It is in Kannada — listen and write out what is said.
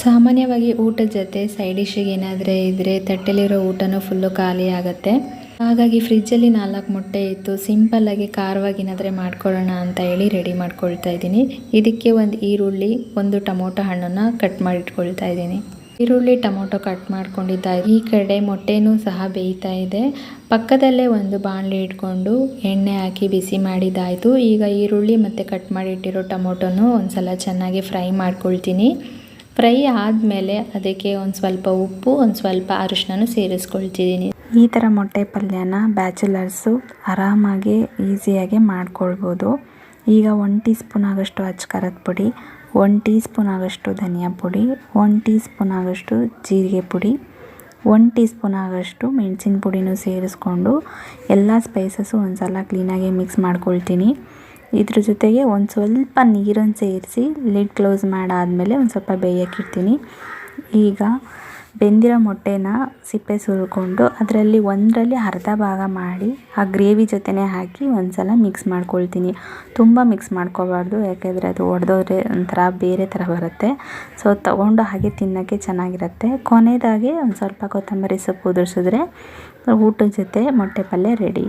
ಸಾಮಾನ್ಯವಾಗಿ ಊಟದ ಜೊತೆ ಸೈಡ್ ಡಿಶ್ಶಿಗೆ ಏನಾದರೂ ಇದ್ದರೆ ತಟ್ಟೆಲಿರೋ ಊಟನೂ ಫುಲ್ಲು ಖಾಲಿ ಆಗುತ್ತೆ. ಹಾಗಾಗಿ ಫ್ರಿಜ್ಜಲ್ಲಿ 4 ಮೊಟ್ಟೆ ಇತ್ತು. ಸಿಂಪಲ್ಲಾಗಿ ಖಾರವಾಗಿ ಏನಾದರೂ ಮಾಡ್ಕೊಳ್ಳೋಣ ಅಂತ ಹೇಳಿ ರೆಡಿ ಮಾಡ್ಕೊಳ್ತಾ ಇದ್ದೀನಿ. ಇದಕ್ಕೆ ಒಂದು ಈರುಳ್ಳಿ, ಒಂದು ಟೊಮೊಟೊ ಹಣ್ಣನ್ನು ಕಟ್ ಮಾಡಿ ಇಟ್ಕೊಳ್ತಾ ಇದ್ದೀನಿ. ಈರುಳ್ಳಿ ಟೊಮೊಟೊ ಕಟ್ ಮಾಡ್ಕೊಂಡಿದ್ದಾಯಿತು. ಈ ಕಡೆ ಮೊಟ್ಟೆನೂ ಸಹ ಬೇಯ್ತಾ ಇದೆ. ಪಕ್ಕದಲ್ಲೇ ಒಂದು ಬಾಣಲೆ ಇಟ್ಕೊಂಡು ಎಣ್ಣೆ ಹಾಕಿ ಬಿಸಿ ಮಾಡಿದ್ದಾಯಿತು. ಈಗ ಈರುಳ್ಳಿ ಮತ್ತು ಕಟ್ ಮಾಡಿಟ್ಟಿರೋ ಟೊಮೊಟೊನು ಒಂದು ಸಲ ಚೆನ್ನಾಗಿ ಫ್ರೈ ಮಾಡ್ಕೊಳ್ತೀನಿ. ಫ್ರೈ ಆದಮೇಲೆ ಅದಕ್ಕೆ ಒಂದು ಸ್ವಲ್ಪ ಉಪ್ಪು, ಒಂದು ಸ್ವಲ್ಪ ಅರಿಶಿನ ಸೇರಿಸ್ಕೊಳ್ತಿದ್ದೀನಿ. ಈ ಥರ ಮೊಟ್ಟೆ ಪಲ್ಯನ ಬ್ಯಾಚುಲರ್ಸು ಆರಾಮಾಗಿ ಈಸಿಯಾಗಿ ಮಾಡ್ಕೊಳ್ಬೋದು. ಈಗ 1 ಟೀ ಸ್ಪೂನ್ ಆಗೋಷ್ಟು ಅಚ್ಚ ಖಾರದ ಪುಡಿ, 1 ಟೀ ಸ್ಪೂನ್ ಆಗೋಷ್ಟು ಧನಿಯಾ ಪುಡಿ, 1 ಟೀ ಸ್ಪೂನ್ ಆಗೋಷ್ಟು ಜೀರಿಗೆ ಪುಡಿ, 1 ಟೀ ಸ್ಪೂನ್ ಆಗೋಷ್ಟು ಮೆಣಸಿನ ಪುಡಿನೂ ಸೇರಿಸ್ಕೊಂಡು ಎಲ್ಲ ಸ್ಪೈಸಸ್ಸು ಒಂದು ಸಲ ಕ್ಲೀನಾಗಿ ಮಿಕ್ಸ್ ಮಾಡ್ಕೊಳ್ತೀನಿ. ಇದ್ರ ಜೊತೆಗೆ ಒಂದು ಸ್ವಲ್ಪ ನೀರನ್ನು ಸೇರಿಸಿ ಲಿಡ್ ಕ್ಲೋಸ್ ಮಾಡಾದಮೇಲೆ ಒಂದು ಸ್ವಲ್ಪ ಬೇಯಕ್ಕಿಡ್ತೀನಿ. ಈಗ ಬೆಂದಿರೋ ಮೊಟ್ಟೆನ ಸಿಪ್ಪೆ ಸುಲ್ಕೊಂಡು ಅದರಲ್ಲಿ ಒಂದರಲ್ಲಿ ಅರ್ಧ ಭಾಗ ಮಾಡಿ ಆ ಗ್ರೇವಿ ಜೊತೆನೇ ಹಾಕಿ ಒಂದು ಸಲ ಮಿಕ್ಸ್ ಮಾಡ್ಕೊಳ್ತೀನಿ. ತುಂಬ ಮಿಕ್ಸ್ ಮಾಡ್ಕೋಬಾರ್ದು, ಯಾಕೆಂದರೆ ಅದು ಒಡೆದೋದ್ರೆ ಒಂಥರ ಬೇರೆ ಥರ ಬರುತ್ತೆ. ಸೊ ತೊಗೊಂಡು ಹಾಗೆ ತಿನ್ನೋಕ್ಕೆ ಚೆನ್ನಾಗಿರುತ್ತೆ. ಕೊನೆಯದಾಗಿ ಒಂದು ಸ್ವಲ್ಪ ಕೊತ್ತಂಬರಿ ಸೊಪ್ಪು ಉದುರಿಸಿದ್ರೆ ಊಟದ ಜೊತೆ ಮೊಟ್ಟೆ ಪಲ್ಯ ರೆಡಿ.